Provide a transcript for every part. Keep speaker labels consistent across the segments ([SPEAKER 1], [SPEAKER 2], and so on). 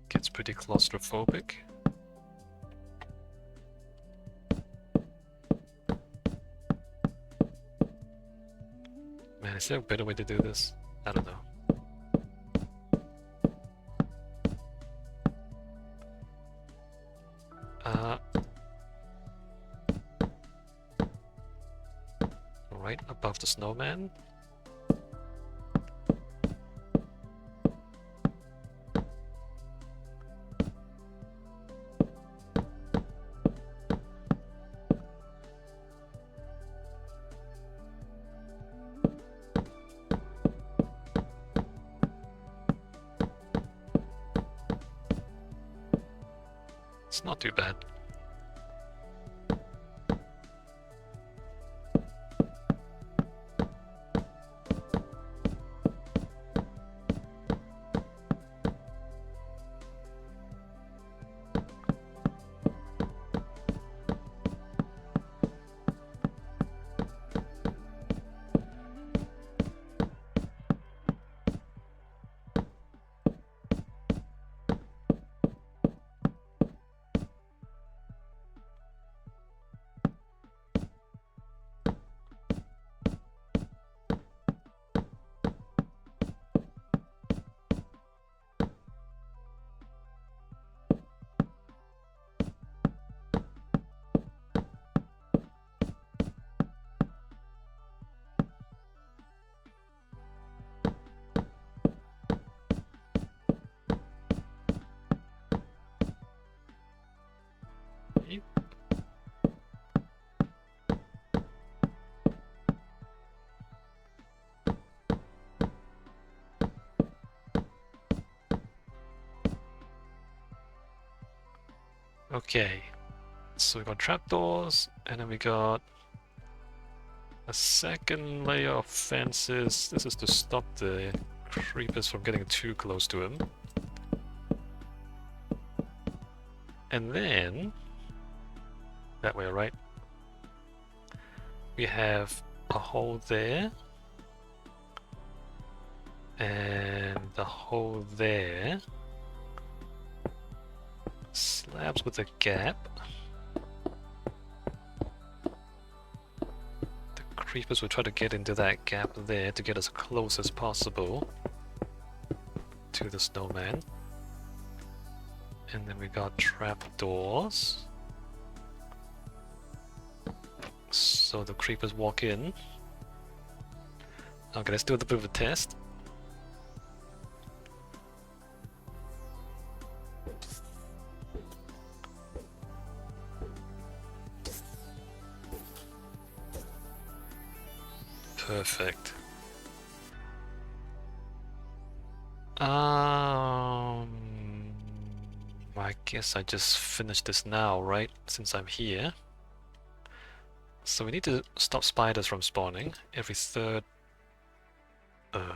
[SPEAKER 1] Gets pretty claustrophobic. Man, is there a better way to do this? I don't know. Right above the snowman. It's not too bad. Okay, so we got trapdoors, and then we got a second layer of fences. This is to stop the creepers from getting too close to him. And then, that way, right? We have a hole there, and the hole there. Slabs with a gap. The creepers will try to get into that gap there to get as close as possible to the snowman. And then we got trapdoors. So the creepers walk in. Okay, let's do a bit of a test. Perfect. I guess I just finished this now, right? Since I'm here. So we need to stop spiders from spawning every third... how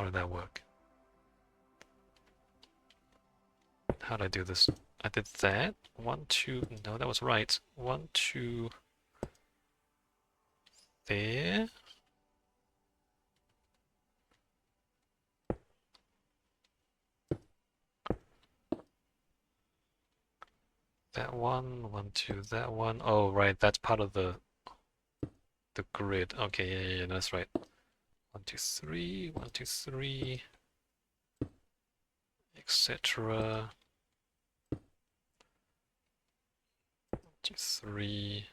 [SPEAKER 1] did that work? How did I do this? I did that. 1, 2... No, that was right. 1, 2... There. That one, 1, 2, that one. Oh, right, that's part of the grid. Okay, yeah, that's right. 1, 2, 3, 1, 2, 3, etc. 1, 2, 3.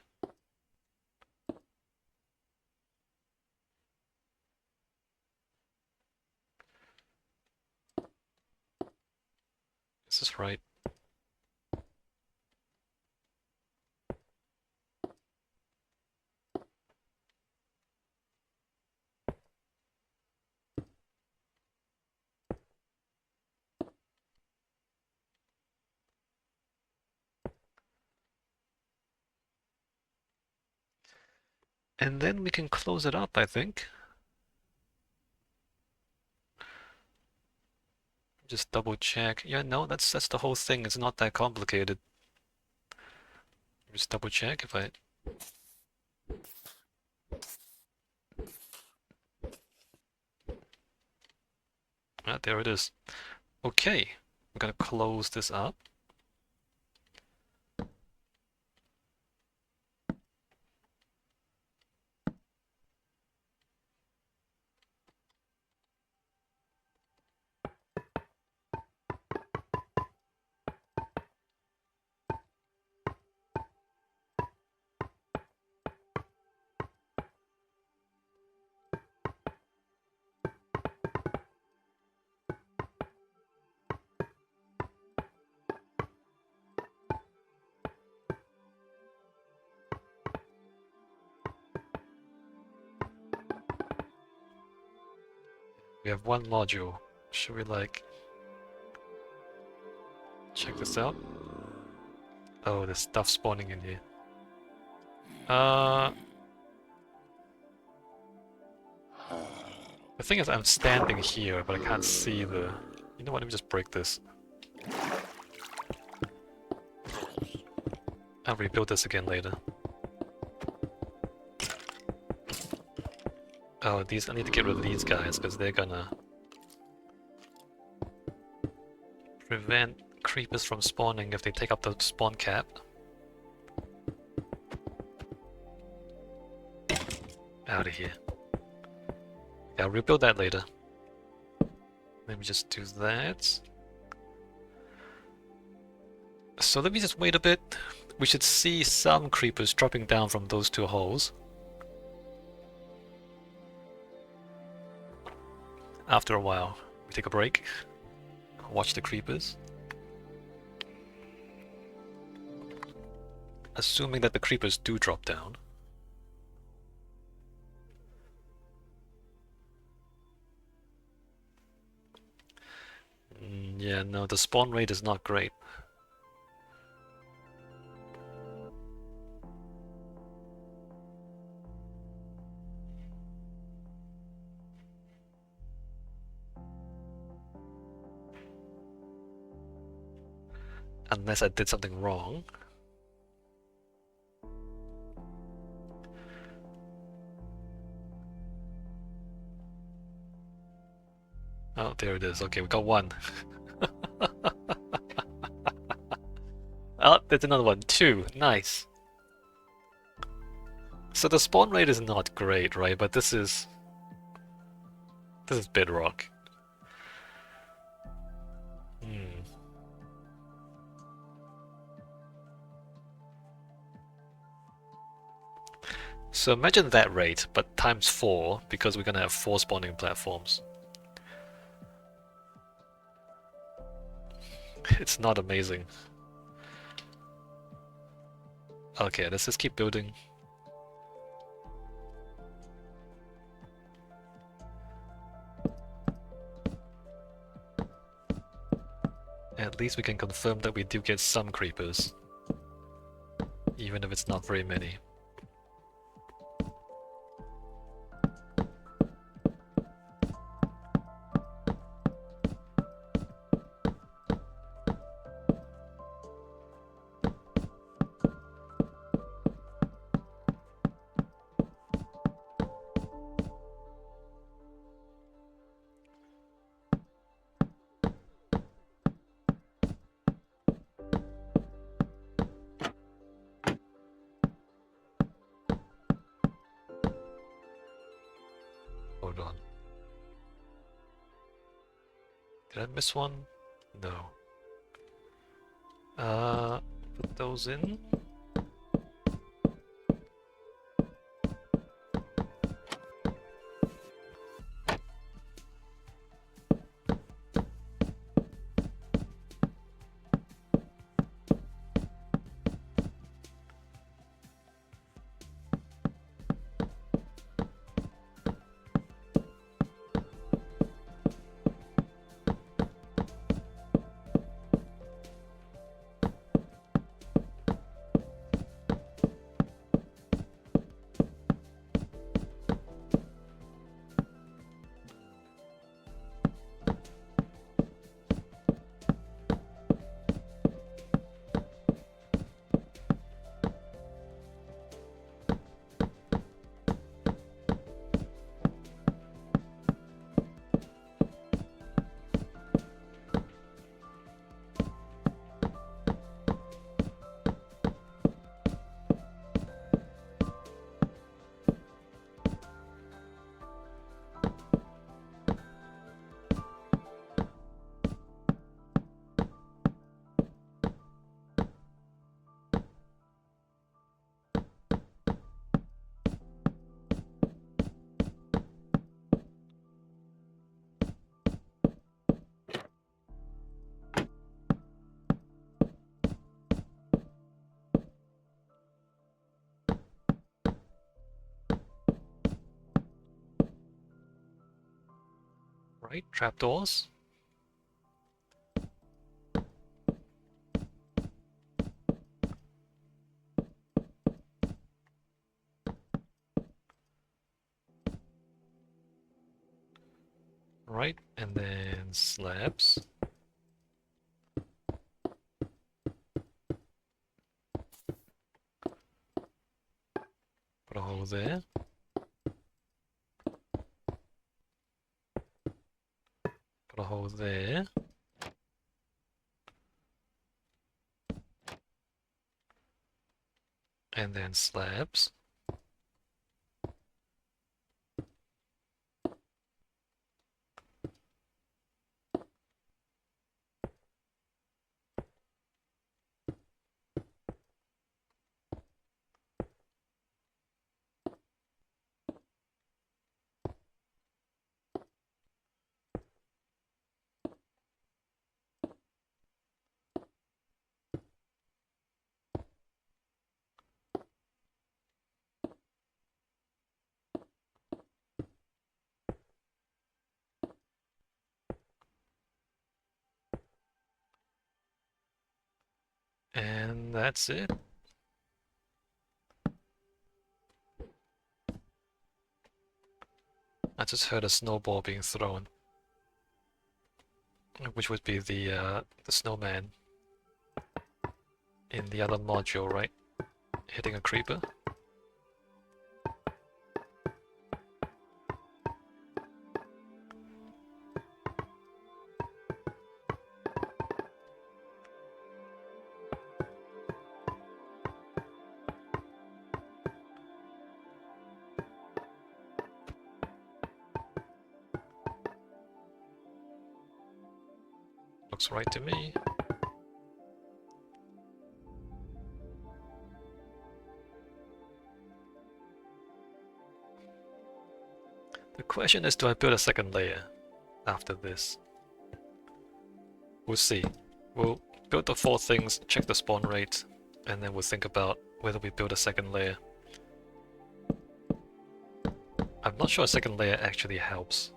[SPEAKER 1] This is right. And then we can close it up, I think. Just double check. Yeah, no, that's the whole thing. It's not that complicated. Just double check if I... Ah, there it is. Okay, I'm gonna close this up. We have one module. Should we like check this out? Oh, there's stuff spawning in here. The thing is I'm standing here, but I can't see the... You know what, let me just break this. I'll rebuild this again later. Oh, these, I need to get rid of these guys, because they're gonna prevent creepers from spawning if they take up the spawn cap. Out of here. Yeah, I'll rebuild that later. Let me just do that. So let me just wait a bit. We should see some creepers dropping down from those two holes. After a while, we take a break, watch the creepers. Assuming that the creepers do drop down. Yeah, no, the spawn rate is not great. Unless I did something wrong. Oh, there it is. Okay, we got one. Oh, there's another one. Two. Nice. So the spawn rate is not great, right? But this is bedrock. So imagine that rate, but times 4, because we're gonna have 4 spawning platforms. It's not amazing. Okay, let's just keep building. At least we can confirm that we do get some creepers. Even if it's not very many. Hold on. Did I miss one? No. Put those in. Right, trapdoors. Right, and then slabs. Put a hole there. Put a hole there. And then slabs. And that's it. I just heard a snowball being thrown, which would be the snowman in the other module, right? Hitting a creeper. Looks right to me. The question is, do I build a second layer after this? We'll see. We'll build the 4 things, check the spawn rate, and then we'll think about whether we build a second layer. I'm not sure a second layer actually helps,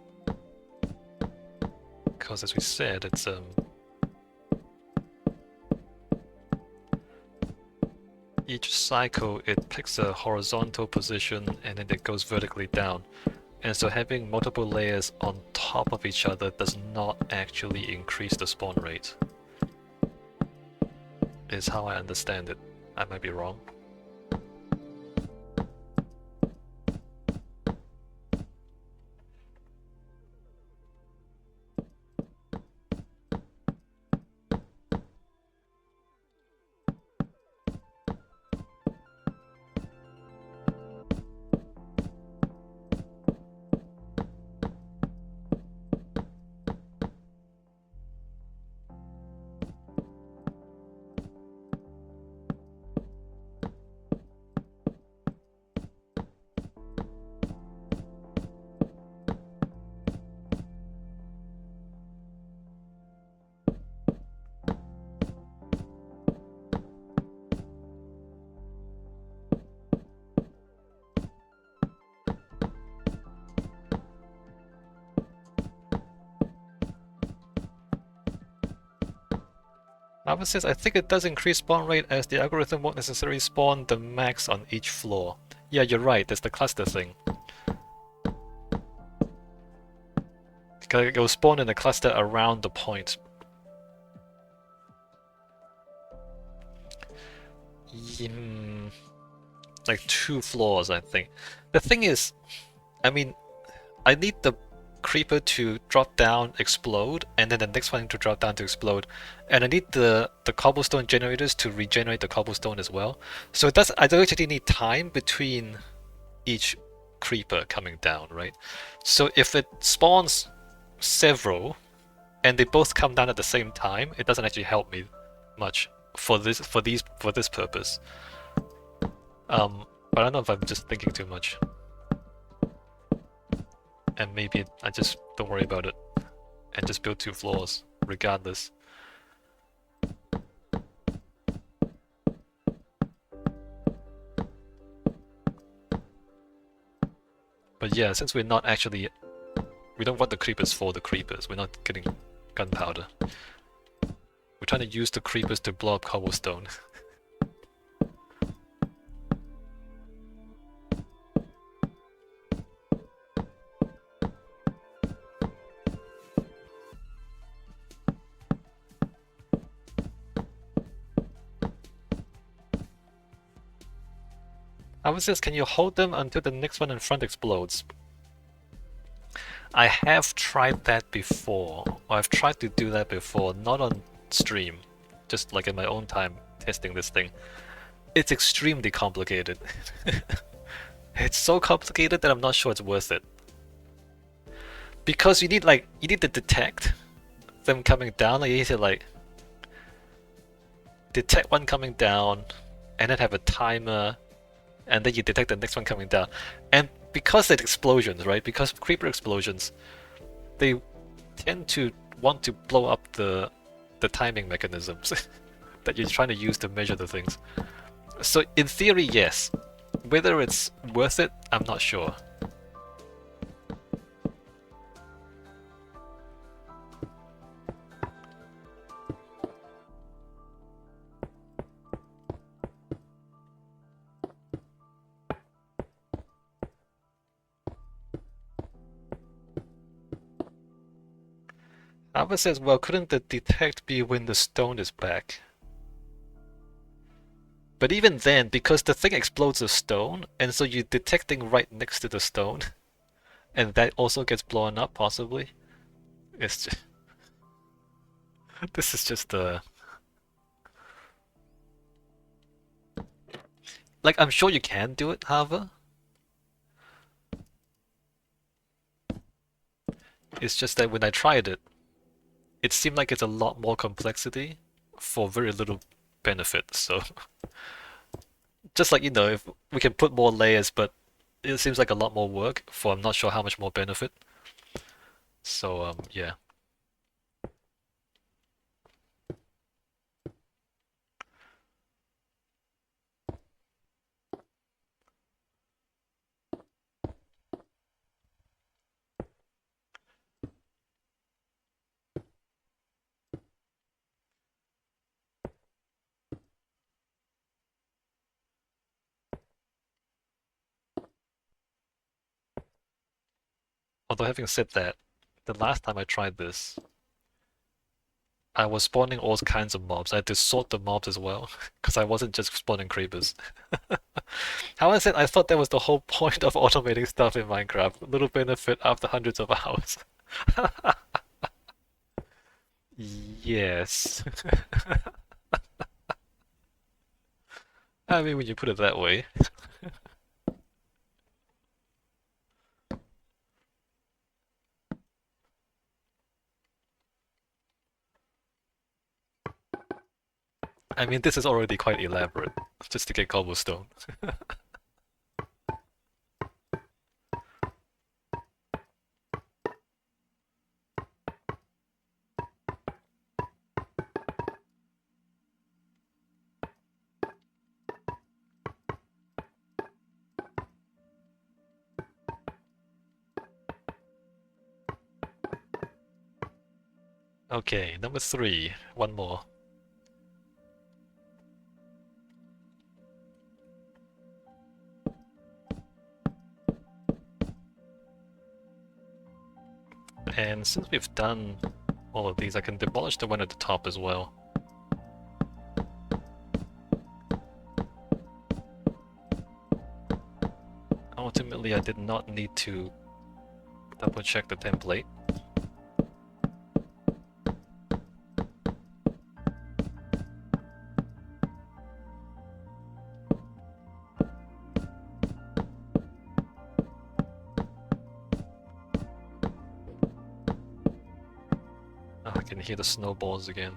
[SPEAKER 1] because as we said, it's each cycle it picks a horizontal position and then it goes vertically down. And so having multiple layers on top of each other does not actually increase the spawn rate. Is how I understand it. I might be wrong. Lava says, I think it does increase spawn rate as the algorithm won't necessarily spawn the max on each floor. Yeah, you're right, there's the cluster thing. Because it will spawn in a cluster around the point. Like 2 floors, I think. The thing is, I mean, I need the creeper to drop down, explode, and then the next one to drop down to explode. And I need the cobblestone generators to regenerate the cobblestone as well. So it does, I don't actually need time between each creeper coming down, right? So if it spawns several and they both come down at the same time, it doesn't actually help me much for this purpose. But I don't know if I'm just thinking too much. And maybe I just don't worry about it and just build 2 floors regardless. But yeah, since we're not actually We don't want the creepers for the creepers. We're not getting gunpowder. We're trying to use the creepers to blow up cobblestone. I was just, can you hold them until the next one in front explodes? I have tried that before. I've tried to do that before, not on stream, just like in my own time testing this thing. It's extremely complicated. It's so complicated that I'm not sure it's worth it. Because you need to detect them coming down, like you need to like detect one coming down and then have a timer and then you detect the next one coming down. And because it's explosions, right? Because creeper explosions, they tend to want to blow up the timing mechanisms that you're trying to use to measure the things. So in theory, yes. Whether it's worth it, I'm not sure. Albert says, well, couldn't the detect be when the stone is back? But even then, because the thing explodes a stone, and so you're detecting right next to the stone, and that also gets blown up, possibly. It's just... This is just like, I'm sure you can do it, however. It's just that when I tried it, it seemed like it's a lot more complexity for very little benefit, so... Just like, you know, if we can put more layers, but it seems like a lot more work for I'm not sure how much more benefit. So, yeah. Although having said that, the last time I tried this, I was spawning all kinds of mobs. I had to sort the mobs as well, because I wasn't just spawning creepers. How I said, I thought that was the whole point of automating stuff in Minecraft. A little benefit after hundreds of hours. Yes. I mean, when you put it that way. I mean, this is already quite elaborate, just to get cobblestone. Okay, number 3. One more. And since we've done all of these, I can demolish the one at the top as well. Ultimately, I did not need to double check the template. Oh, I can hear the snowballs again.